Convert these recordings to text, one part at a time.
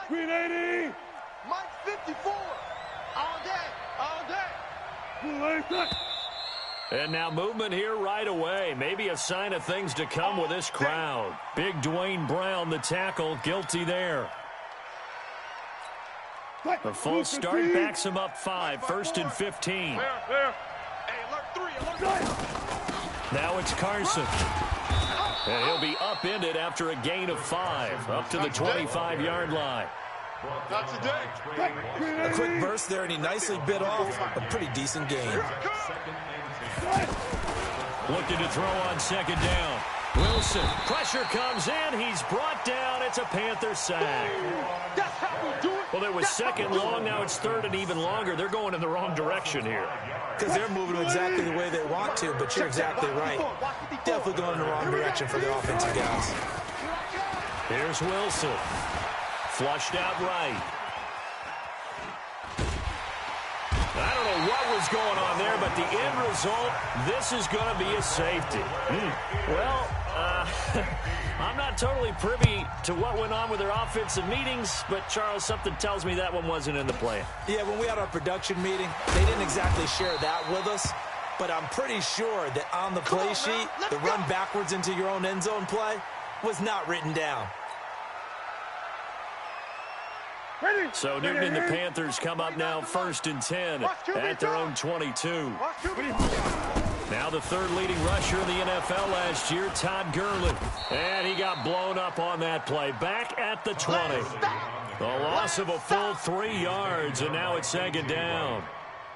Green 80. Mike 54. All day. And now movement here right away. Maybe a sign of things to come with this crowd. Big Dwayne Brown, the tackle, guilty there. The false start backs him up 5, 1st and 15. Now it's Carson. And he'll be upended after a gain of 5, up to the 25-yard line. A quick burst there, and he nicely bit off a pretty decent gain. Looking to throw on 2nd down. Wilson, pressure comes in. He's brought down. It's a Panther sack. Well, it was 2nd long. Now it's 3rd and even longer. They're going in the wrong direction here. Because they're moving exactly the way they want to, but you're exactly right. Definitely going in the wrong direction for the offensive guys. Here's Wilson. Flushed out right. I don't know what was going on there, but the end result, this is going to be a safety. Well, I'm not totally privy to what went on with their offensive meetings, but, Charles, something tells me that one wasn't in the plan. Yeah, when we had our production meeting, they didn't exactly share that with us, but I'm pretty sure that on the play sheet, the run backwards into your own end zone play was not written down. So Newton and the Panthers come up now 1st and 10 at their own 22. Now the 3rd leading rusher in the NFL last year, Todd Gurley. And he got blown up on that play. Back at the 20. The loss of a full 3 yards, and now it's 2nd down.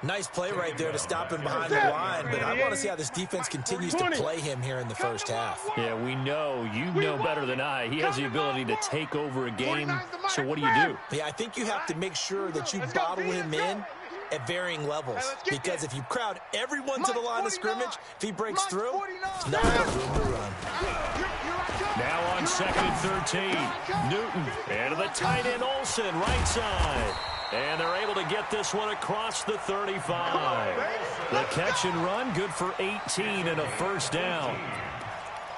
Nice play right there to stop him behind the line, but I want to see how this defense continues to play him here in the first half. Yeah, we know. You know better than I. He has the ability to take over a game, so what do you do? Yeah, I think you have to make sure that you bottle him in at varying levels, because if you crowd everyone to the line of scrimmage, if he breaks through, it's not enough room to run. Now on 2nd and 13, Newton, and to the tight end Olsen, right side. And they're able to get this one across the 35. The catch and run, good for 18 and a 1st down.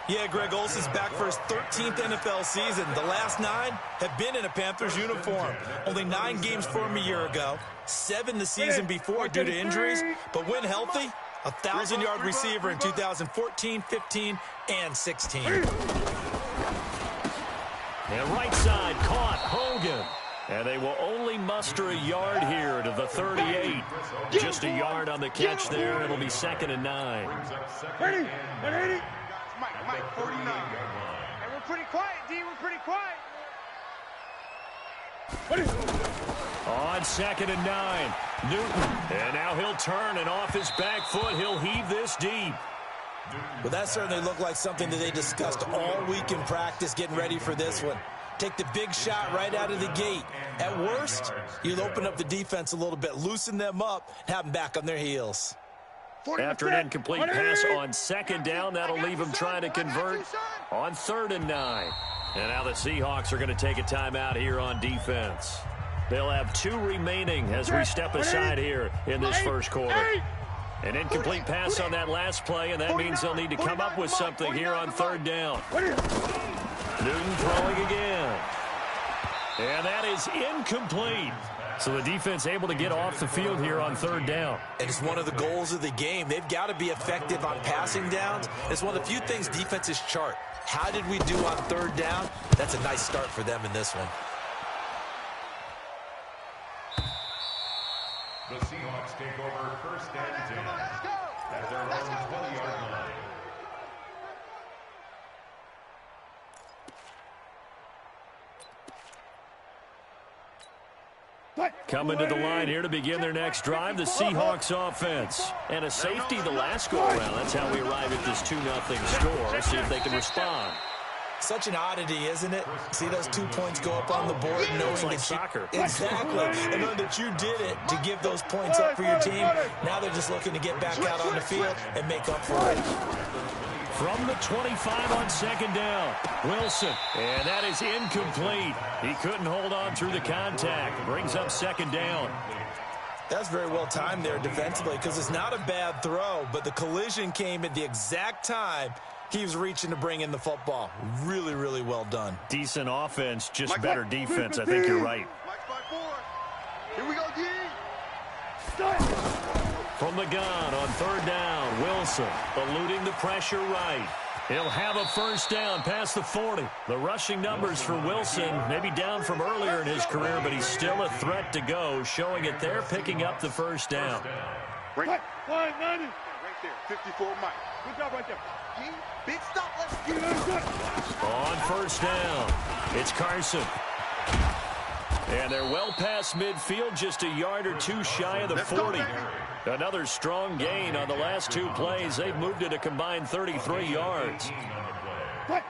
Yeah, Greg Olsen's back for his 13th NFL season. The last 9 have been in a Panthers uniform. Only 9 games for him a year ago, 7 the season before due to injuries, but when healthy, a 1,000-yard receiver in 2014, 15, and 16. And right side, caught, Hogan. And they will only muster a yard here to the 38. Just a yard on the catch there. It'll be 2nd and 9. Ready? Mike 49. And we're pretty quiet, D. We're pretty quiet. On 2nd and 9, Newton. And now he'll turn, and off his back foot, he'll heave this deep. Well, that certainly looked like something that they discussed all week in practice, getting ready for this one. Take the big shot right out of the gate. At worst, you'll open up the defense a little bit, loosen them up, and have them back on their heels. After an incomplete pass on 2nd down, that'll leave them trying to convert on 3rd and 9. And now the Seahawks are going to take a timeout here on defense. They'll have 2 remaining as we step aside here in this first quarter. An incomplete pass on that last play, and that means they'll need to come up with something here on 3rd down. Newton throwing again. And that is incomplete. So the defense able to get off the field here on 3rd down. And it's one of the goals of the game. They've got to be effective on passing downs. It's one of the few things defenses chart. How did we do on 3rd down? That's a nice start for them in this one. The Seahawks take over 1st and 10 at their own 20-yard line. Coming to the line here to begin their next drive, the Seahawks offense. And a safety the last go-around. That's how we arrive at this 2-0 score. See if they can respond. Such an oddity, isn't it? See those 2 points go up on the board, knowing like that soccer. Exactly. And knowing that you did it to give those points up for your team. Now they're just looking to get back out on the field and make up for it. From the 25 on 2nd down, Wilson. And that is incomplete. He couldn't hold on through the contact. Brings up 2nd down. That's very well timed there defensively, because it's not a bad throw, but the collision came at the exact time He was reaching to bring in the football. Really, really well done. Decent offense, just better defense. I think you're right. Here we go, D. From the gun on third down, Wilson eluding the pressure right. He'll have a first down past the 40. The rushing numbers for Wilson maybe down from earlier in his career, but he's still a threat to go, showing it there, picking up the first down. Right there, 54 Mike. Good job right there. G, big stop. Let's get it. On first down, it's Carson. And they're well past midfield, just a yard or two shy of the 40. Another strong gain on the last two plays. They've moved it a combined 33 yards.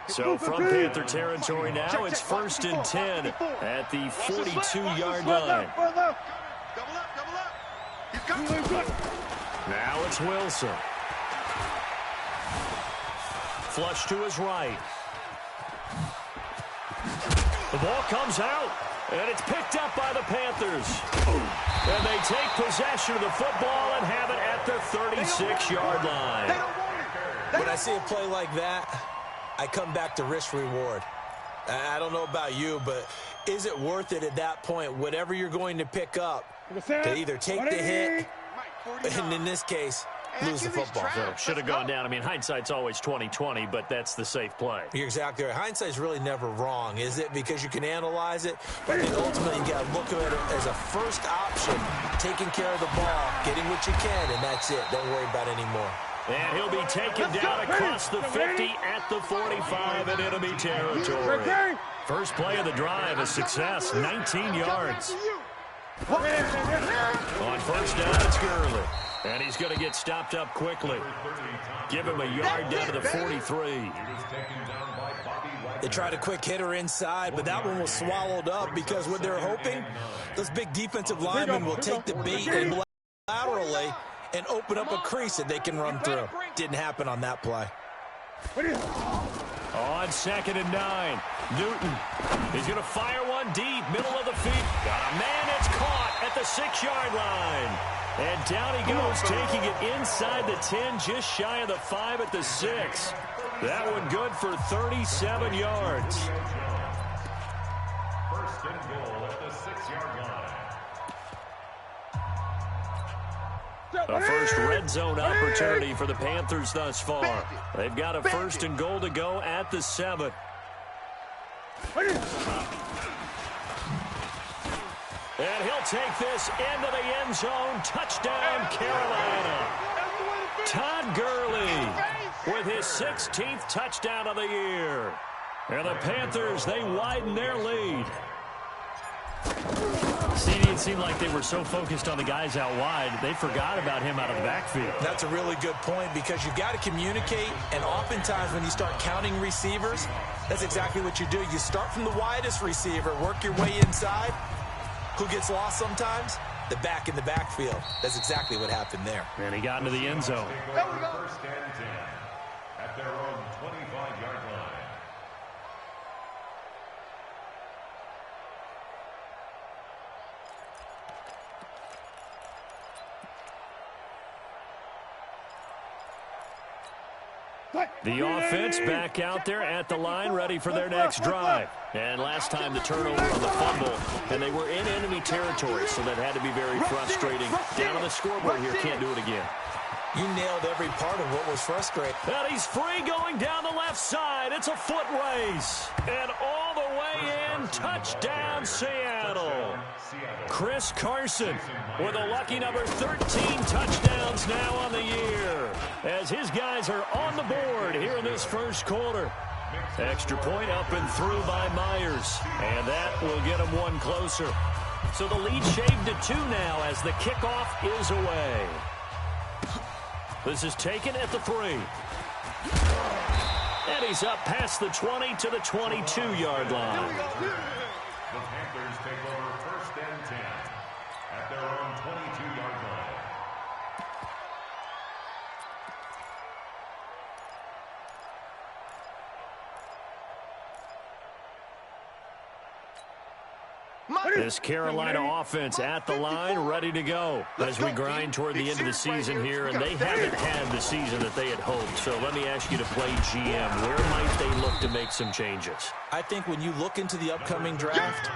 So from Panther territory now, it's 1st and 10 at the 42-yard line. Double up. He's coming. Now it's Wilson. Flush to his right. The ball comes out, and it's picked up by the Panthers. And they take possession of the football and have it at the 36-yard line. When I see a play like that, I come back to risk-reward. I don't know about you, but is it worth it at that point, whatever you're going to pick up, to either take the hit, and in this case, lose the football? So should have gone down. I mean, hindsight's always 20/20, but that's the safe play. You're exactly right. Hindsight's really never wrong, is it? Because you can analyze it, but I think ultimately you got to look at it as a first option, taking care of the ball, getting what you can, and that's it. Don't worry about any more. And he'll be taken down across the 50 at the 45 in enemy territory. First play of the drive, a success, 19 yards. On first down, it's Gurley. And he's going to get stopped up quickly. Give him a yard down to the 43. They tried a quick hitter inside, but that one was swallowed up because what they're hoping, those big defensive linemen will take the beat and laterally and open up a crease that they can run through. Didn't happen on that play. On 2nd and 9, Newton. He's going to fire one deep, middle of the field. Got a man, it's caught at the 6-yard line. And down he goes, taking it inside the 10, just shy of the 5 at the 6. That one good for 37 yards. First and goal at the 6-yard line. A first red zone opportunity for the Panthers thus far. They've got a 1st and goal to go at the 7. And he'll take this into the end zone. Touchdown, Carolina. Todd Gurley with his 16th touchdown of the year. And the Panthers, they widen their lead. It seemed like they were so focused on the guys out wide, they forgot about him out of the backfield. That's a really good point because you've got to communicate, and oftentimes when you start counting receivers, that's exactly what you do. You start from the widest receiver, work your way inside. Who gets lost sometimes? The back in the backfield. That's exactly what happened there. And he got into the end zone. First and 10 at their own 25-yard line. The offense back out there at the line, ready for their next drive. And last time the turnover on the fumble, and they were in enemy territory, so that had to be very frustrating. Down on the scoreboard here, can't do it again. You nailed every part of what was frustrating. And he's free going down the left side. It's a foot race. And all the way in, touchdown Seattle. Chris Carson with a lucky number 13 touchdowns now on the year, as his guys are on the board here in this first quarter. Extra point up and through by Myers, and that will get him one closer. So the lead shaved to 2 now as the kickoff is away. This is taken at the 3. And he's up past the 20 to the 22-yard line. The Panthers take over 1st and 10 at their own 22-yard line. This Carolina offense at the line, ready to go as we grind toward the end of the season here, and they haven't had the season that they had hoped. So let me ask you to play GM. Where might they look to make some changes? I think when you look into the upcoming draft,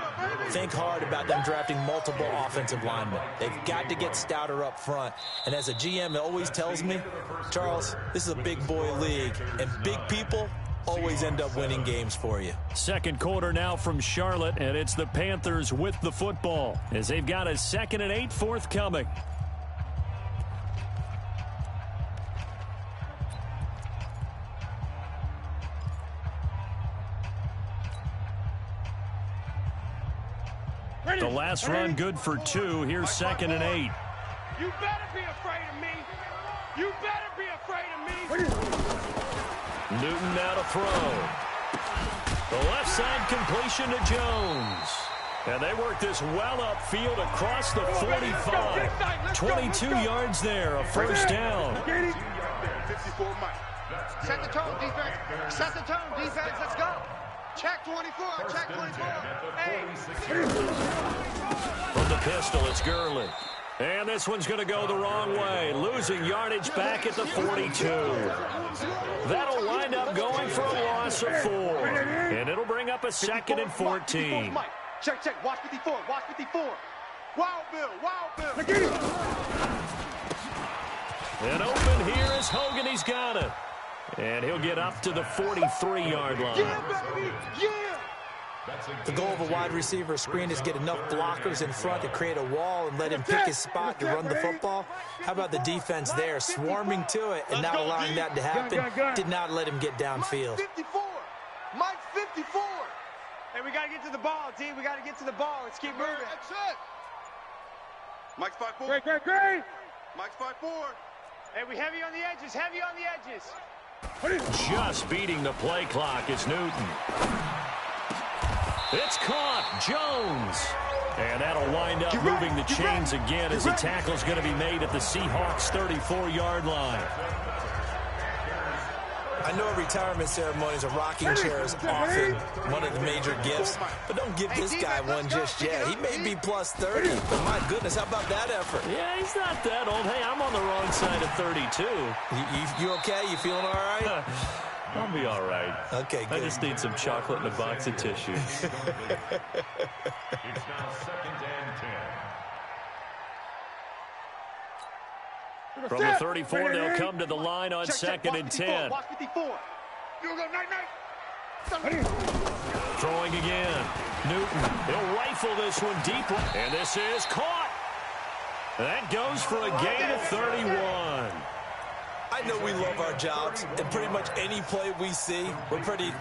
think hard about them drafting multiple offensive linemen. They've got to get stouter up front. And as a GM, it always tells me, Charles, this is a big boy league, and big people always end up winning games for you. Second quarter now from Charlotte, and it's the Panthers with the football as they've got a 2nd and 8 forthcoming. The last run good for 2. Here's 2nd and 8. You better be afraid of me. You better be afraid of me. Newton now to throw. The left side completion to Jones. And they work this well upfield across the 45. 22 yards there, a first down. 54 Mike. Set the tone, defense. Set the tone, defense. Let's go. Check 24. Check 24. Hey. From the pistol, it's Gurley. And this one's going to go the wrong way, losing yardage back at the 42. That'll wind up going for a loss of 4. And it'll bring up a 2nd and 14. Check, check. Watch 54. Watch 54. Wow, Bill. Wow, Bill. And open here is Hogan. He's got it. And he'll get up to the 43-yard line. Yeah, baby. Yeah. The goal of a wide receiver screen is get enough blockers in front to create a wall and let him pick his spot to run the football. How about the defense there, swarming to it and not allowing that to happen? Did not let him get downfield. Mike 54. Mike 54. Hey, we got to get to the ball, D. We got to get to the ball. Let's keep moving. That's it. Mike's 5-4. Great. Mike's 5-4. Hey, we heavy on the edges. Heavy on the edges. Just beating the play clock is Newton. It's caught. Jones. And that'll wind up moving the chains again as the tackle's going to be made at the Seahawks' 34-yard line. I know a retirement ceremonies, a rocking chair is often one of the major gifts, but don't give this guy one just yet. He may be plus 30, but my goodness, how about that effort? Yeah, he's not that old. Hey, I'm on the wrong side of 32. You okay? You feeling all right? I'll be all right. Okay, good. I just need some chocolate and a box of tissue. It's now 2nd and 10. From the 34, they'll come to the line on 2nd and 10. Watch 54. Throwing again. Newton. He'll rifle this one deep. And this is caught. That goes for a gain of 31. I know we love our jobs, and pretty much any play we see, we're pretty,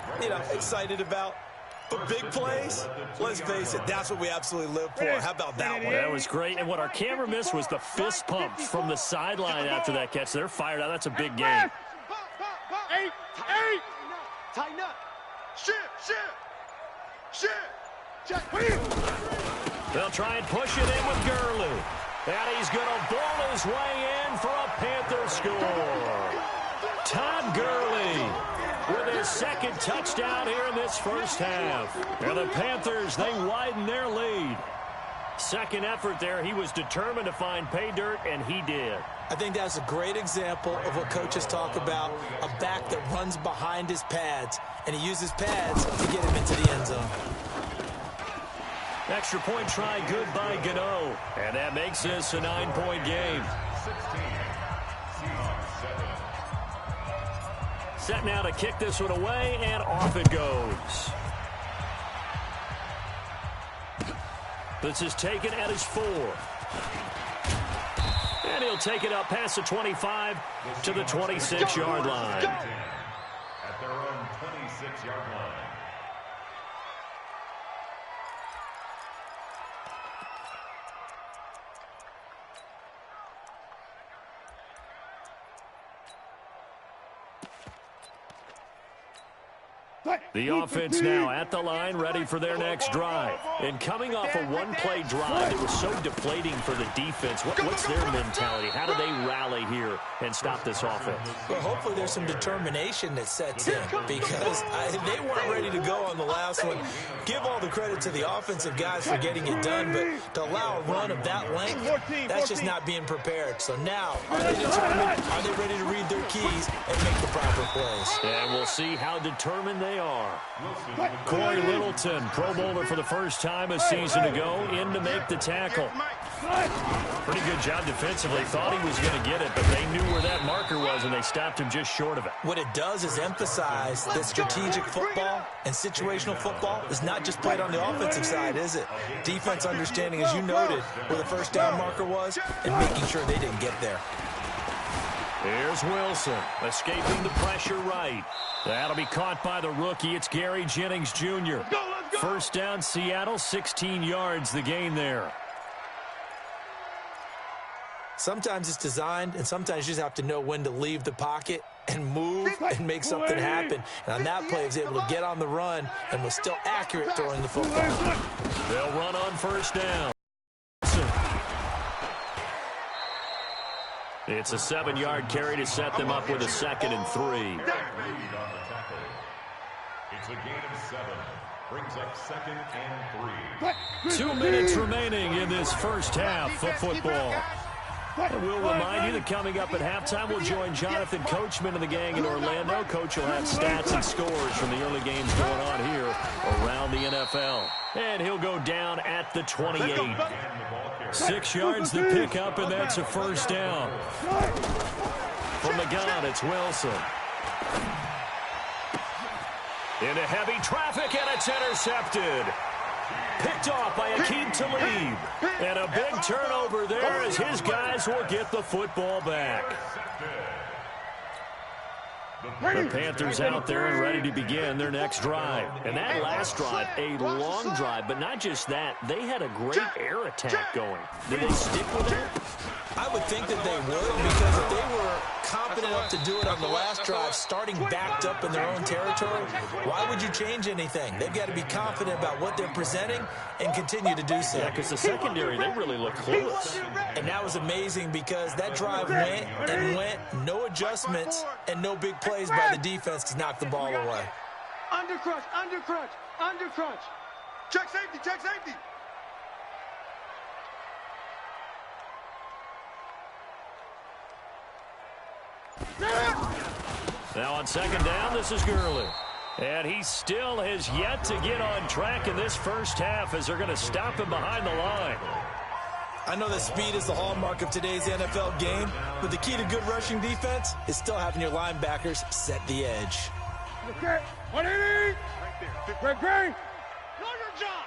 excited about. But big plays, let's face it, that's what we absolutely live for. How about that one? That was great. And what our camera missed was the fist pump from the sideline after that catch. They're fired out. That's a big game. Eight. Tighten up. Shit. Check. They'll try and push it in with Gurley. And he's going to ball his way in for a Panther score. Todd Gurley with his 2nd touchdown here in this first half. And the Panthers, they widen their lead. Second effort there, he was determined to find pay dirt, and he did. I think that's a great example of what coaches talk about, a back that runs behind his pads, and he uses pads to get him into the end zone. Extra point try good by Gano. And that makes this a 9-point game. 16. Seahawks 7. Set now to kick this one away, and off it goes. This is taken at his 4. And he'll take it up past the 25 to the 26-yard line. At their own 26-yard line. The offense now at the line, ready for their next drive. And coming off a one-play drive that was so deflating for the defense, what's their mentality? How do they rally here and stop this offense? Well, hopefully there's some determination that sets in because they weren't ready to go on the last one. Give all the credit to the offensive guys for getting it done, but to allow a run of that length, that's just not being prepared. So now, are they determined? Are they ready to read their keys and make the proper plays? And we'll see how determined they are. Corey Littleton, Pro Bowler for the first time a season ago, in to make the tackle. Pretty good job defensively. Thought he was going to get it, but they knew where that marker was, and they stopped him just short of it. What it does is emphasize that strategic football and situational football is not just played on the offensive side, is it? Defense understanding, as you noted, where the first down marker was and making sure they didn't get there. Here's Wilson, escaping the pressure right. That'll be caught by the rookie. It's Gary Jennings Jr. First down, Seattle, 16 yards the gain there. Sometimes it's designed, and sometimes you just have to know when to leave the pocket and move and make something happen. And on that play, he was able to get on the run and was still accurate throwing the football. They'll run on first down. It's a 7-yard carry to set them up with a 2nd and 3. It's a gain of 7. Brings up 2nd and 3. 2 minutes remaining in this first half of football. And we'll remind you that coming up at halftime, we'll join Jonathan Coachman and the gang in Orlando. Coach will have stats and scores from the early games going on here around the NFL. And he'll go down at the 28. 6 yards to pick up, and that's a first down. From the gun, it's Wilson. Into heavy traffic, and it's intercepted. Picked off by Akeem Talib. And a big turnover there as his guys will get the football back. The Panthers out there and ready to begin their next drive. And that last drive, a long drive, but not just that. They had a great air attack going. Did they stick with that? I would think that they would, because if they were confident enough to do it on the last drive, starting backed up in their own territory, why would you change anything? They've got to be confident about what they're presenting and continue to do so. Yeah, because the secondary, they really look clueless. And that was amazing because that drive went and went, no adjustments, and no big plays by the defense to knock the ball away. Under crunch, under crunch, under crunch. Check safety, check safety. Now on second down, this is Gurley. And he still has yet to get on track in this first half as they're going to stop him behind the line. I know that speed is the hallmark of today's NFL game, but the key to good rushing defense is still having your linebackers set the edge. Okay, 180. Great. Know your job.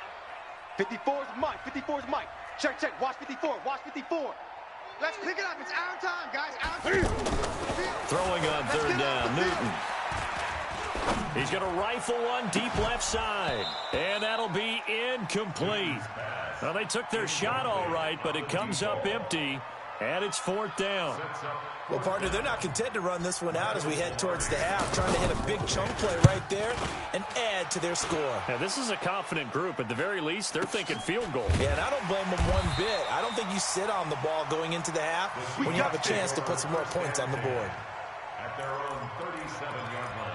54 is Mike, 54 is Mike. Check, check, watch 54, watch 54. Let's pick it up, it's our time, guys, our time. Throwing on third down, Newton. He's going to rifle one deep left side. And that'll be incomplete. Well, they took their shot all right, but it comes up empty, and it's fourth down. Well, partner, they're not content to run this one out as we head towards the half, trying to hit a big chunk play right there and add to their score. Now, this is a confident group. At the very least, they're thinking field goal. Yeah, and I don't blame them one bit. I don't think you sit on the ball going into the half when you have a chance to put some more points on the board. At their own 37-yard line.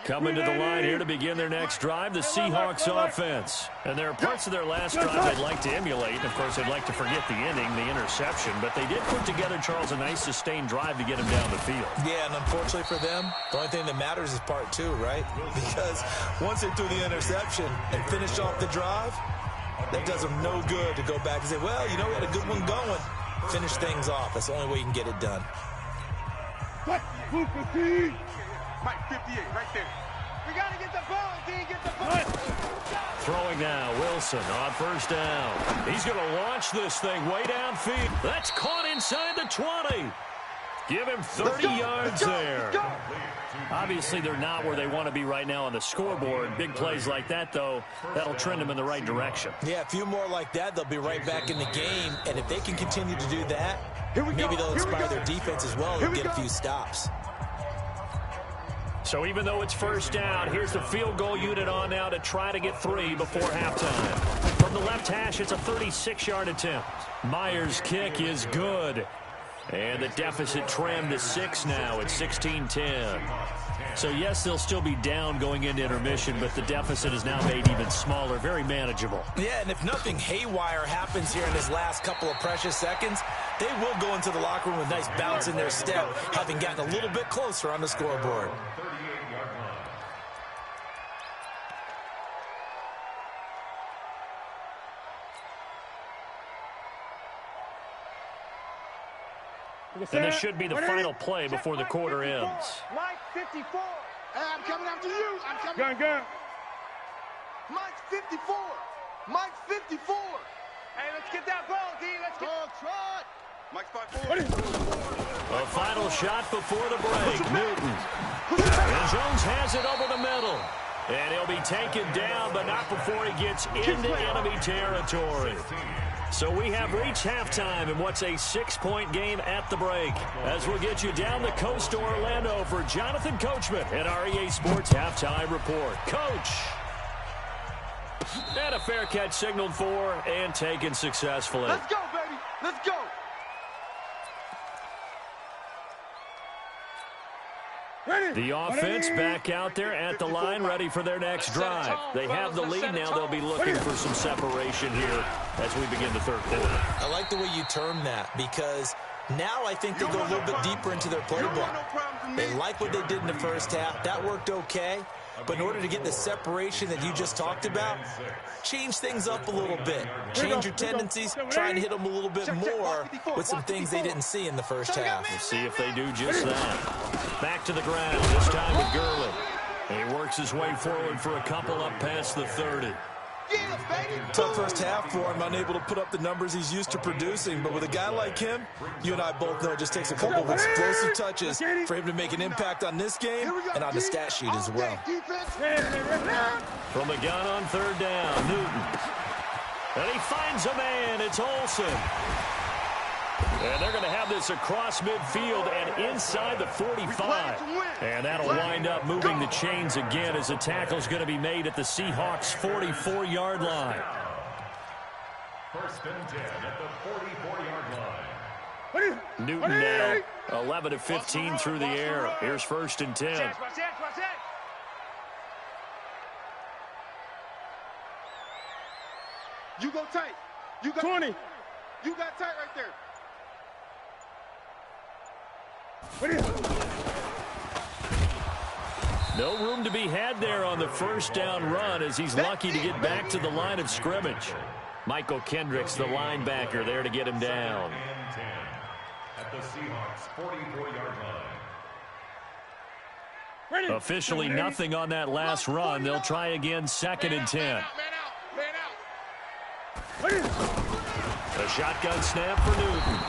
Coming to the line here to begin their next drive, the Seahawks offense. And there are parts of their last drive they'd like to emulate. And, of course, they'd like to forget the inning, the interception. But they did put together, Charles, a nice sustained drive to get him down the field. Yeah, and unfortunately for them, the only thing that matters is part two, right? Because once they threw the interception and finished off the drive, that does them no good to go back and say, well, you know, we had a good one going. Finish things off. That's the only way you can get it done. Mike, 58, right there. We got to get the ball, D, get the ball. Throwing now, Wilson on first down. He's going to launch this thing way downfield. That's caught inside the 20. Give him 30 yards there. Obviously, they're not where they want to be right now on the scoreboard. Big plays like that, though, that'll trend them in the right direction. Yeah, a few more like that, they'll be right back in the game. And if they can continue to do that, maybe they'll inspire their defense as well and get a few stops. So even though it's first down, here's the field goal unit on now to try to get 3 before halftime. From the left hash, it's a 36-yard attempt. Myers' kick is good. And the deficit trimmed to 6 now at 16-10. So, yes, they'll still be down going into intermission, but the deficit is now made even smaller, very manageable. Yeah, and if nothing haywire happens here in his last couple of precious seconds, they will go into the locker room with a nice bounce in their step, having gotten a little bit closer on the scoreboard. And this should be the final play before the quarter ends. Mike 54. Hey, I'm coming after you. I'm coming. Gun. Mike 54. Mike 54. Hey, let's get that ball, D. Let's get. Trot. Mike's 5-4. A final shot before the break. Newton. And Jones has it over the middle. And he'll be taken down, but not before he gets into enemy territory. So we have reached halftime in what's a 6-point game at the break. As we'll get you down the coast to Orlando for Jonathan Coachman at our EA Sports Halftime Report. Coach! And a fair catch signaled for and taken successfully. Let's go, baby. Let's go. The offense back out there at the line, ready for their next drive. They have the lead now. They'll be looking for some separation here as we begin the third quarter. I like the way you term that, because now I think they go a little bit deeper into their playbook. They like what they did in the first half. That worked okay. But in order to get the separation that you just talked about, change things up a little bit. Change your tendencies, try and hit them a little bit more with some things they didn't see in the first half. We'll see if they do just that. Back to the ground, this time with Gurley. And he works his way forward for a couple up past the 30. Tough first half for him, unable to put up the numbers he's used to producing. But with a guy like him, you and I both know it just takes a couple of explosive touches for him to make an impact on this game and on the stat sheet as well. From the gun on third down, Newton. And he finds a man. It's Olsen. And they're going to have this across midfield and inside the 45. And that'll wind up moving the chains again as the tackle's going to be made at the Seahawks' 44-yard line. First and 10 at the 44-yard line. Newton now 11 of 15 through the air. Here's first and 10. Watch that. You go tight. You got 20. You got tight right there. No room to be had there on the first down run as he's lucky to get back to the line of scrimmage. Michael Kendricks, the linebacker, there to get him down. And 10 at the Seahawks' 44-yard line. Officially nothing on that last run. They'll try again, second and 10. Man out. A shotgun snap for Newton.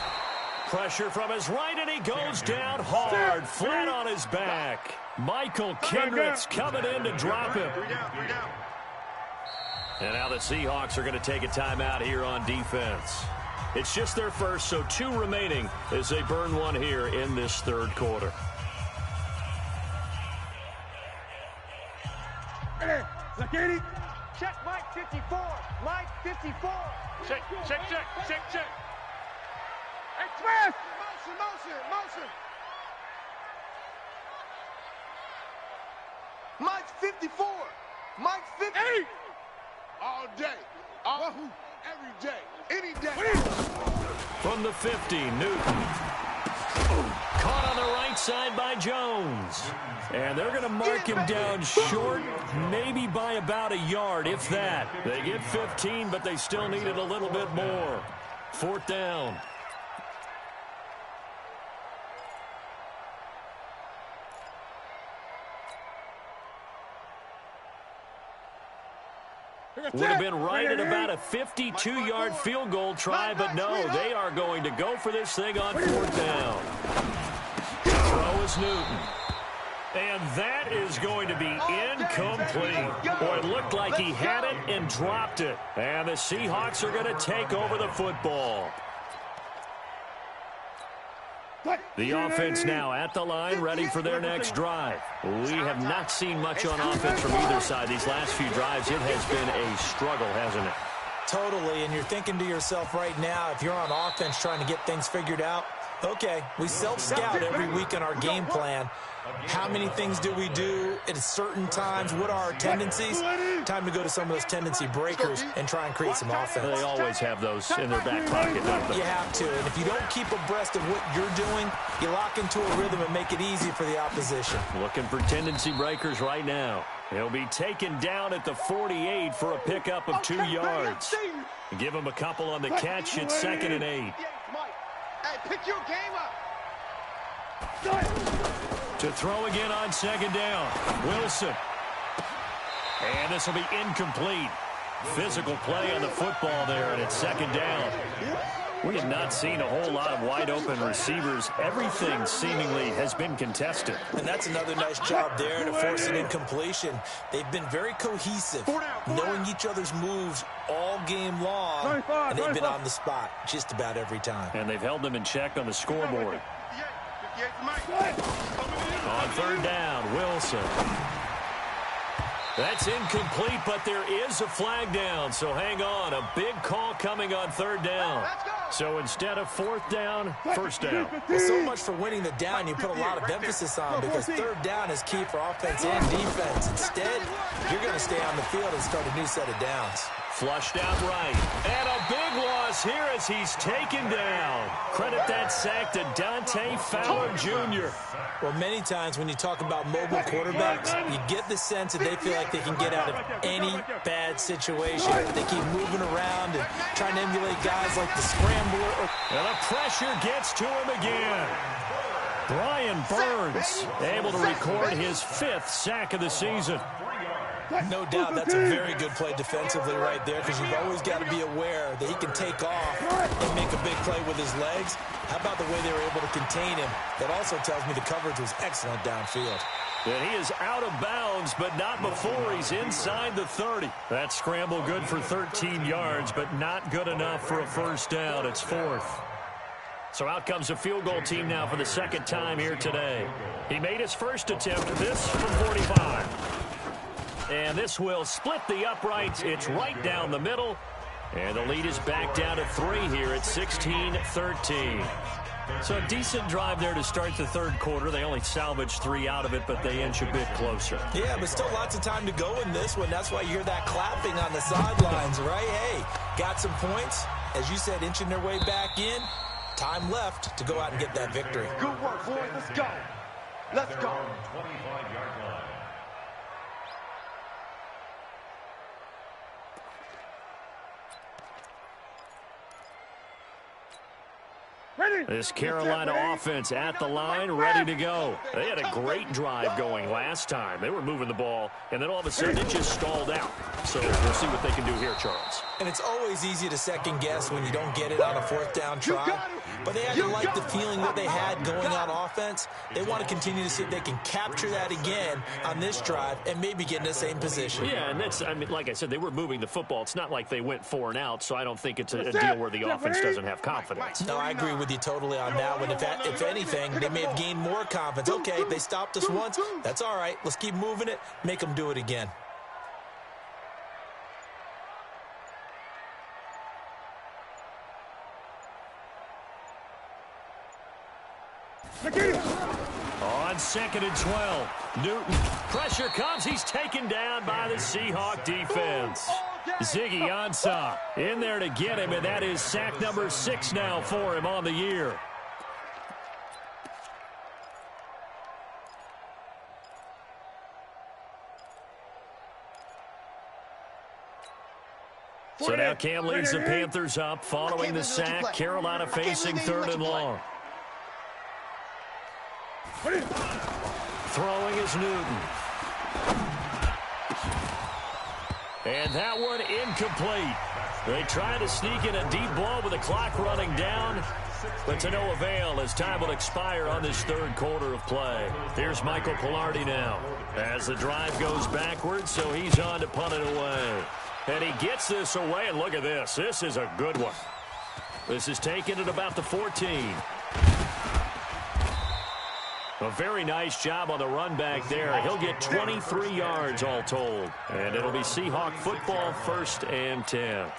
Pressure from his right, and he goes down hard, flat on his back. Michael Kendricks coming in to drop him. And now the Seahawks are going to take a timeout here on defense. It's just their first, so 2 remaining as they burn one here in this third quarter. Check Mike 54. Mike 54. Check. Express. Motion. Mike 54. Mike 50. Hey! All day. Every day. Any day. From the 50, Newton. Caught on the right side by Jones. And they're going to mark him down short, maybe by about a yard, if that. They get 15, but they still needed a little bit more. Fourth down. Would have been right at about a 52-yard field goal try, but no, they are going to go for this thing on fourth down. is Newton. And that is going to be incomplete. Boy, it looked like he had it and dropped it. And the Seahawks are going to take over the football. The offense now at the line, ready for their next drive. We have not seen much on offense from either side. These last few drives, it has been a struggle, hasn't it? Totally, and you're thinking to yourself right now, if you're on offense trying to get things figured out, okay, we self-scout every week in our game plan. How many things do we do at certain times? What are our tendencies? Time to go to some of those tendency breakers and try and create some offense. They always have those in their back pocket, don't they? You have to, and if you don't keep abreast of what you're doing, you lock into a rhythm and make it easy for the opposition. Looking for tendency breakers right now. He'll be taken down at the 48 for a pickup of 2 yards. Give him a couple on the catch. It's 2nd and 8. Hey, pick your game up. To throw again on 2nd down. Wilson. And this will be incomplete. Physical play on the football there, and it's 2nd down. We have not seen a whole lot of wide-open receivers. Everything seemingly has been contested. And that's another nice job there to force an incompletion. They've been very cohesive, knowing each other's moves all game long, and they've been on the spot just about every time. And they've held them in check on the scoreboard. On 3rd down, Wilson. That's incomplete, but there is a flag down, so hang on. A big call coming on 3rd down. So instead of 4th down, 1st down. Well, so much for winning the down you put a lot of emphasis on, because 3rd down is key for offense and defense. Instead, you're going to stay on the field and start a new set of downs. Flushed out right. And a big loss here as he's taken down. Credit that sack to Dante Fowler Jr. Well, many times when you talk about mobile quarterbacks, you get the sense that they feel like they can get out of any bad situation. They keep moving around and trying to emulate guys like the scrambler. And the pressure gets to him again. Brian Burns able to record his 5th sack of the season. No doubt that's a very good play defensively right there, because you've always got to be aware that he can take off and make a big play with his legs. How about the way they were able to contain him? That also tells me the coverage was excellent downfield. And he is out of bounds, but not before he's inside the 30. That scramble good for 13 yards, but not good enough for a 1st down. It's 4th. So out comes a field goal team now for the 2nd time here today. He made his first attempt, this from 45. And this will split the uprights. It's right down the middle. And the lead is back down to 3 here at 16-13. So a decent drive there to start the 3rd quarter. They only salvaged 3 out of it, but they inch a bit closer. Yeah, but still lots of time to go in this one. That's why you hear that clapping on the sidelines, right? Hey, got some points. As you said, inching their way back in. Time left to go out and get that victory. Good work, boys. Let's go. Let's go. 25-yard line. This Carolina offense at the line, ready to go. They had a great drive going last time. They were moving the ball, and then all of a sudden it just stalled out. So we'll see what they can do here, Charles. And it's always easy to second guess when you don't get it on a 4th down try. But they had to like the feeling that they had going on offense. They want to continue to see if they can capture that again on this drive and maybe get in the same position. Yeah, and that's, I mean, like I said, they were moving the football. It's not like they went 4 and out, so I don't think it's a deal where the offense doesn't have confidence. No, I agree with you totally on that one. If anything, they may have gained more confidence. Okay, they stopped us once. That's all right. Let's keep moving it. Make them do it again. On 2nd and 12, Newton. Pressure comes. He's taken down by the Seahawk defense. Ziggy Ansah in there to get him, and that is sack number 6 now for him on the year. So now Cam leads the Panthers up following the sack. Carolina facing 3rd and long. Throwing is Newton. And that one incomplete. They try to sneak in a deep ball with the clock running down. but to no avail as time will expire on this third quarter of play. Here's Michael Pilardi now as the drive goes backwards, so he's on to punt it away. And he gets this away, and look at this. This is a good one. This is taken at about the 14. A very nice job on the run back there. He'll get 23 yards all told. And it'll be Seahawk football, 1st and 10.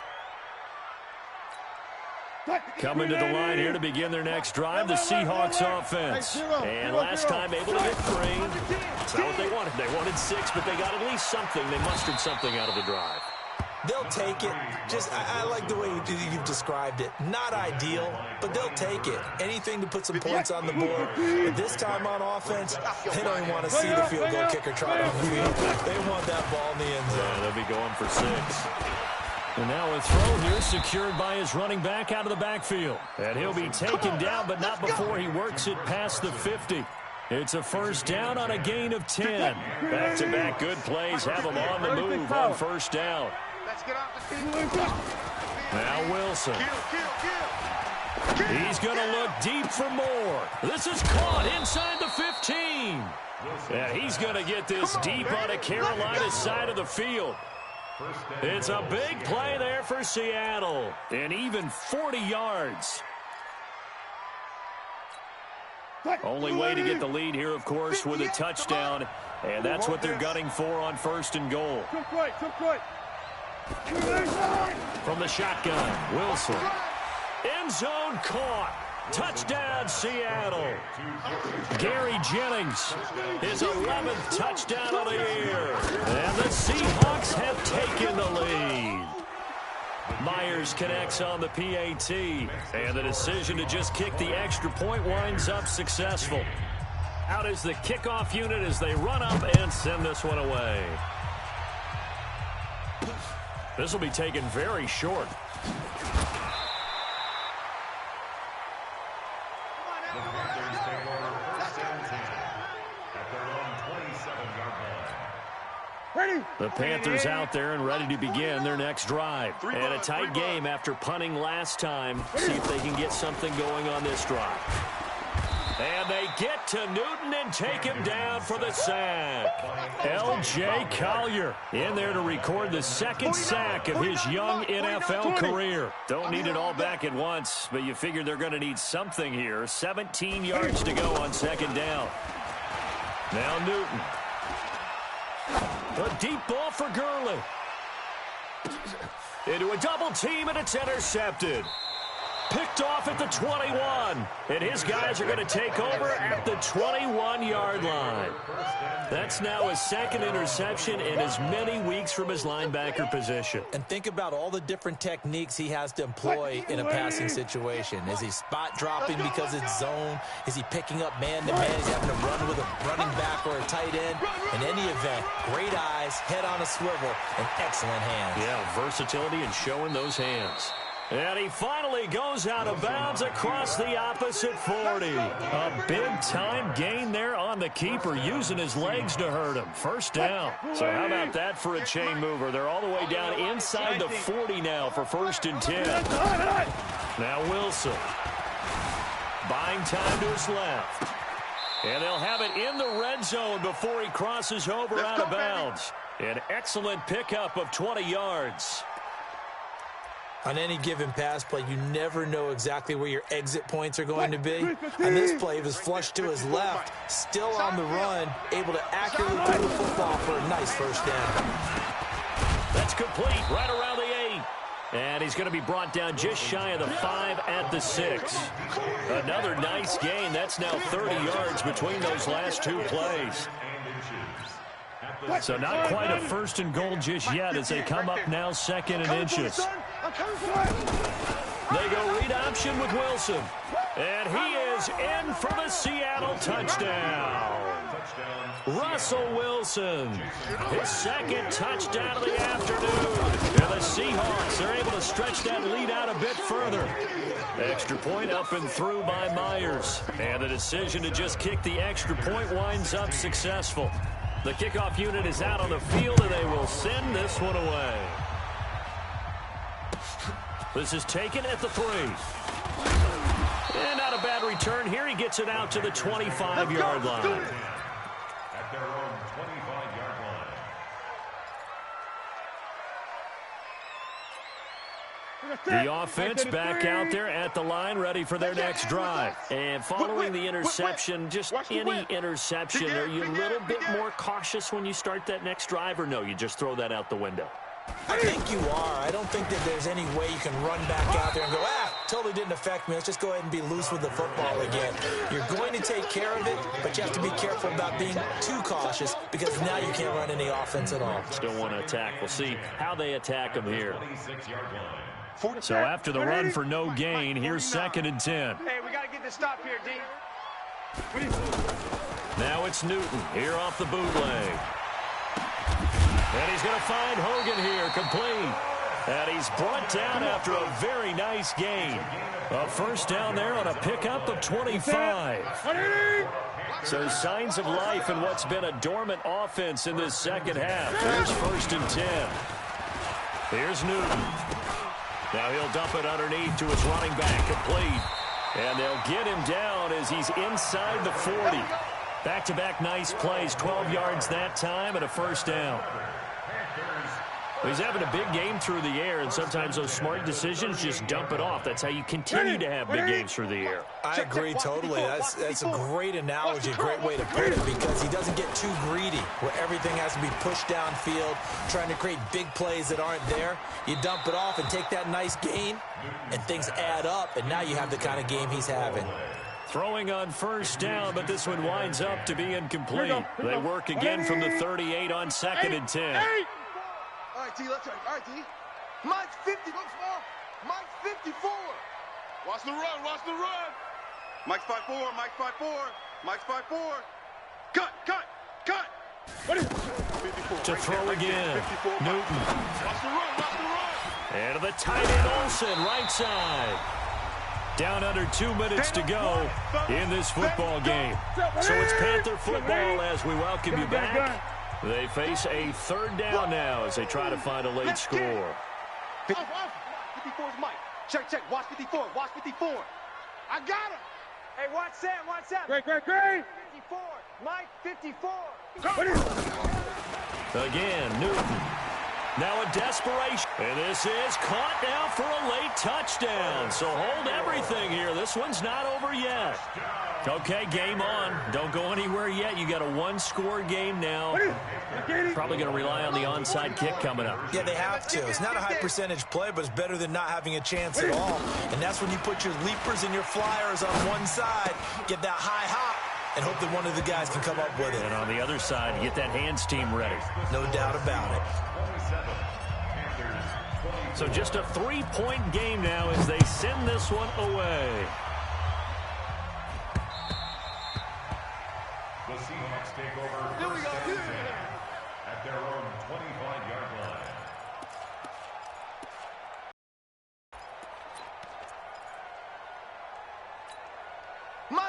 Coming to the line here to begin their next drive, the Seahawks offense. And last time able to get 3. That's not what they wanted. They wanted 6, but they got at least something. They mustered something out of the drive. They'll take it. I like the way you've described it. Not ideal, but they'll take it. Anything to put some points on the board. But this time on offense, they don't even want to see the field goal kicker trot on the field. They want that ball in the end zone. Yeah, they'll be going for 6. And now a throw here secured by his running back out of the backfield. And he'll be taken down, but not before he works it past the 50. It's a 1st down on a gain of 10. Back-to-back good plays have him on the move on 1st down. Let's get off the field. Now Wilson. He's going to look deep for more. This is caught inside the 15. And he's going to get this deep on a Carolina side of the field. It's a big play there for Seattle. And even 40 yards. Only way to get the lead here, of course, with a touchdown. And that's what they're gunning for on 1st and goal. From the shotgun, Wilson. End zone caught. Touchdown, Seattle. Gary Jennings, his 11th touchdown of the year. And the Seahawks have taken the lead. Myers connects on the PAT. And the decision to just kick the extra point winds up successful. Out is the kickoff unit as they run up and send this one away. This will be taken very short. The Panthers out there and ready to begin their next drive. And a tight game after punting last time. See if they can get something going on this drive. And they get to Newton and take him down for the sack. L.J. Collier in there to record the 2nd sack of his young NFL career. Don't need it all back at once, but you figure they're going to need something here. 17 yards to go on 2nd down. Now Newton. A deep ball for Gurley. Into a double team, and it's intercepted. Picked off at the 21. And his guys are going to take over at the 21-yard line. That's now his 2nd interception in as many weeks from his linebacker position. And think about all the different techniques he has to employ in a passing situation. Is he spot dropping because it's zone? Is he picking up man-to-man? He's having to run with a running back or a tight end. In any event, great eyes, head on a swivel, and excellent hands. Yeah, versatility and showing those hands. And he finally goes out of bounds across the opposite 40. A big-time gain there on the keeper, using his legs to hurt him. 1st down. So how about that for a chain mover? They're all the way down inside the 40 now for 1st and 10. Now Wilson. Buying time to his left. And they'll have it in the red zone before he crosses over out of bounds. An excellent pickup of 20 yards. On any given pass play, you never know exactly where your exit points are going to be. On this play, he was flushed to his left, still on the run, able to accurately throw the football for a nice 1st down. That's complete right around the 8. And he's going to be brought down just shy of the 5 at the 6. Another nice gain. That's now 30 yards between those last 2 plays. So not quite a 1st and goal just yet as they come up now 2nd and inches. They go read option with Wilson. And he is in for the Seattle touchdown. Russell Wilson, his 2nd touchdown of the afternoon. And the Seahawks are able to stretch that lead out a bit further. Extra point up and through by Myers. And the decision to just kick the extra point winds up successful. The kickoff unit is out on the field, and they will send this one away. This is taken at the 3. And not a bad return here. He gets it out to the 25-yard line. At their own 25-yard line. The offense back out there at the line, ready for their next drive. And following the interception, just any interception, are you a little bit more cautious when you start that next drive, or no, you just throw that out the window? I think you are. I don't think that there's any way you can run back out there and go, totally didn't affect me. Let's just go ahead and be loose with the football again. You're going to take care of it, but you have to be careful about being too cautious because now you can't run any offense at all. Still want to attack. We'll see how they attack them here. So after the run for no gain, here's 2nd and 10. Hey, we got to get this stop here, D. Now it's Newton here off the bootleg. And he's going to find Hogan here, complete. And he's brought down after a very nice gain. A first down there on a pickup of 25. So signs of life in what's been a dormant offense in this second half. Here's 1st and 10. Here's Newton. Now he'll dump it underneath to his running back, complete. And they'll get him down as he's inside the 40. Back-to-back nice plays, 12 yards that time and a first down. He's having a big game through the air, and sometimes those smart decisions just dump it off. That's how you continue to have big games through the air. I agree totally. That's a great analogy, a great way to put it, because he doesn't get too greedy where everything has to be pushed downfield, trying to create big plays that aren't there. You dump it off and take that nice gain, and things add up, and now you have the kind of game he's having. Throwing on first down, but this one winds up to be incomplete. They work again from the 38 on 2nd and 10. All right, D, let's try. All right, D. Mike's 50. Look small. Mike's 54. Watch the run. Watch the run. Mike's 5'4". Mike's 5'4". Mike's 5'4". Cut. Cut. Cut. 54. To throw again. 54. Newton. Watch the run. Watch the run. And to the tight end Olsen, right side. Down under 2 minutes to go in this football game. So it's Panther football as we welcome you back. They face a 3rd down now as they try to find a late score. 54's Mike. Check, check. Watch 54. Watch 54. I got him. Hey, watch Sam. Watch Sam. Great. 54. Mike, 54. Again, Newton. Now a desperation. And this is caught now for a late touchdown. So hold everything here. This one's not over yet. Okay, game on. Don't go anywhere yet. You got a 1-score game now. Probably going to rely on the onside kick coming up. Yeah, they have to. It's not a high percentage play, but it's better than not having a chance at all. And that's when you put your leapers and your flyers on one side, get that high hop, and hope that one of the guys can come up with it. And on the other side, get that hands team ready. No doubt about it. So just a 3-point game now as they send this one away. The Seahawks take over first and 10 at their own 25-yard line.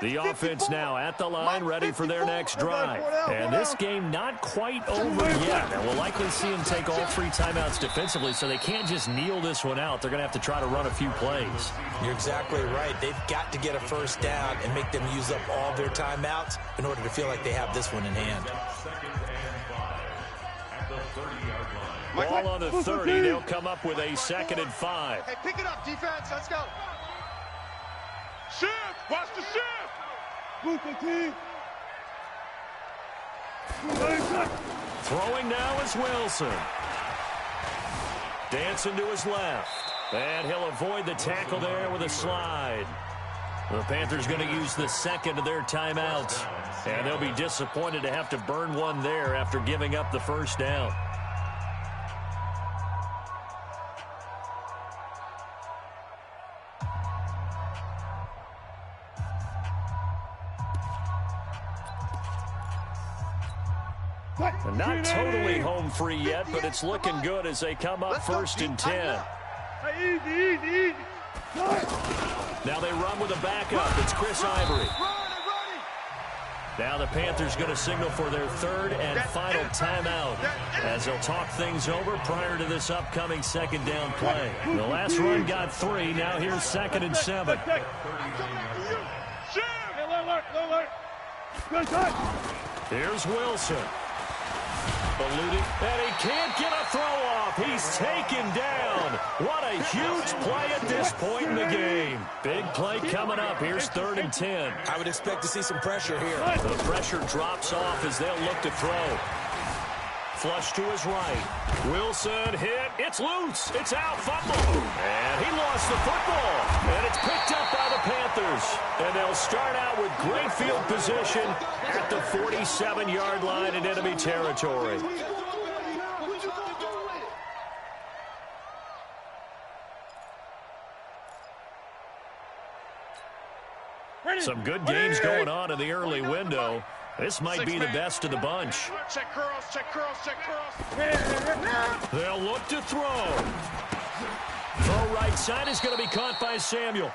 The offense now at the line, ready for their next drive. And this game not quite over yet. And we'll likely see them take all 3 timeouts defensively, so they can't just kneel this one out. They're going to have to try to run a few plays. You're exactly right. They've got to get a first down and make them use up all their timeouts in order to feel like they have this one in hand. Ball on the 30. They'll come up with a 2nd and 5. Hey, pick it up, defense. Let's go. Shift. Watch the shift. Throwing now is Wilson. Dancing to his left. And he'll avoid the tackle there with a slide. The Panthers going to use the 2nd of their timeouts. And they'll be disappointed to have to burn one there after giving up the first down. Not totally home free yet, but it's looking good as they come up 1st and 10. Easy. Now they run with a backup. It's Chris Ivory. Now the Panthers going to signal for their third and final timeout as they'll talk things over prior to this upcoming second down play. The last run got 3. Now here's 2nd and 7. Here's Wilson. Eluding, and he can't get a throw off. He's taken down. What a huge play at this point in the game. Big play coming up. Here's 3rd and 10. I would expect to see some pressure here. The pressure drops off as they'll look to throw. Flush to his right. Wilson hit. It's loose. It's out. Fumble. And he lost the football. And it's picked up by the Panthers. And they'll start out with great field position at the 47-yard line in enemy territory. Some good games going on in the early window. This might be the best of the bunch. Check curls, check curls, check curls. They'll look to throw. Throw right side is going to be caught by Samuel.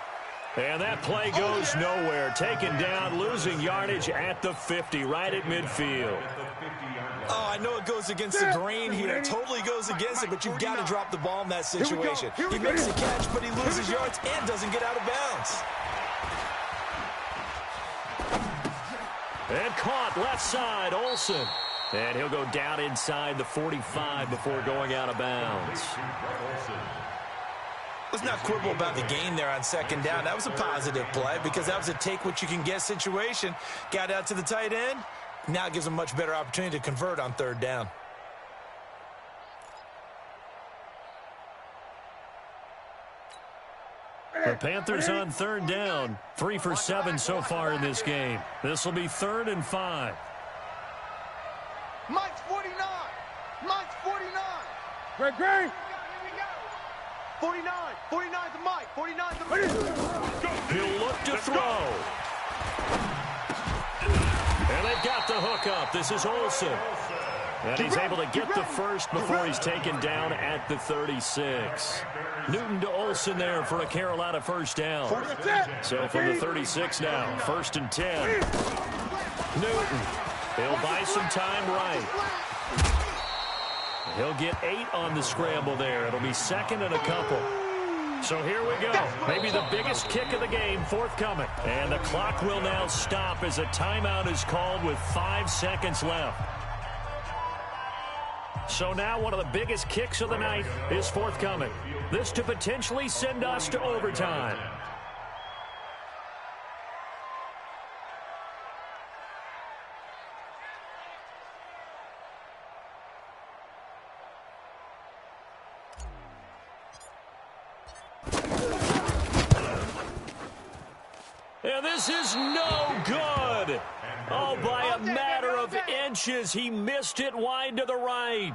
And that play goes nowhere. Taken down, losing yardage at the 50, right at midfield. Oh, I know it goes against the grain here. It totally goes against it, but you've got to drop the ball in that situation. He makes the catch, but he loses yards and doesn't get out of bounds. And caught left side, Olsen. And he'll go down inside the 45 before going out of bounds. Let's not quibble about the gain there on 2nd down. That was a positive play because that was a take-what-you-can-get situation. Got out to the tight end. Now it gives him a much better opportunity to convert on 3rd down. The Panthers on 3rd down. 3 for 7 so far in this game. This will be 3rd and 5. Mike's 49. Mike's 49. Greg. 49. 49 to Mike. 49 to Mike. He'll look to throw. And they've got the hook up. This is Olsen. And he's able to get the first before he's taken down at the 36. Newton to Olsen there for a Carolina first down. So from the 36 now, 1st and 10. Newton. He'll buy some time right. He'll get 8 on the scramble there. It'll be 2nd and a couple. So here we go. Maybe the biggest kick of the game forthcoming. And the clock will now stop as a timeout is called with 5 seconds left. So now one of the biggest kicks of the night is forthcoming. This to potentially send us to overtime. And this is no good. Oh, by a matter of inches, he missed it wide to the right.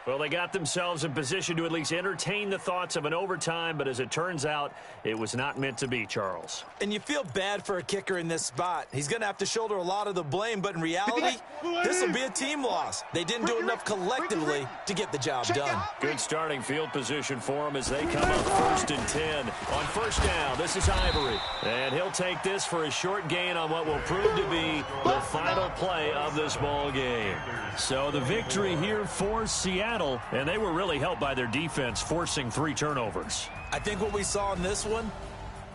Well, they got themselves in position to at least entertain the thoughts of an overtime, but as it turns out, it was not meant to be, Charles. And you feel bad for a kicker in this spot. He's going to have to shoulder a lot of the blame, but in reality, this will be a team loss. They didn't do enough collectively to get the job done. Good starting field position for them as they come up 1st and 10. On 1st down, this is Ivory. And he'll take this for a short gain on what will prove to be the final play of this ball game. So the victory here for Seattle, and they were really helped by their defense, forcing 3 turnovers. I think what we saw in this one,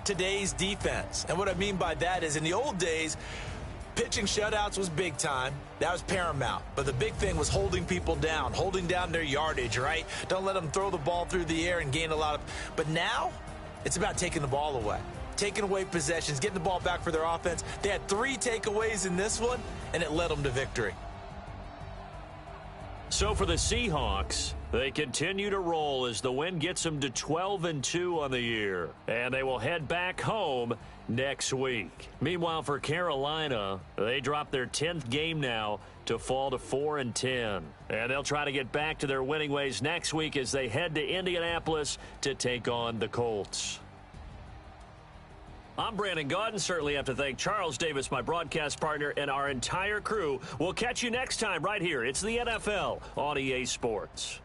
today's defense. And what I mean by that is in the old days, pitching shutouts was big time. That was paramount. But the big thing was holding people down, holding down their yardage, right? Don't let them throw the ball through the air and gain a lot of... But now, it's about taking the ball away. Taking away possessions, getting the ball back for their offense. They had 3 takeaways in this one, and it led them to victory. So for the Seahawks, they continue to roll as the win gets them to 12-2 on the year. And they will head back home next week. Meanwhile, for Carolina, they drop their 10th game now to fall to 4-10. And they'll try to get back to their winning ways next week as they head to Indianapolis to take on the Colts. I'm Brandon Gaudin. Certainly have to thank Charles Davis, my broadcast partner, and our entire crew. We'll catch you next time right here. It's the NFL on EA Sports.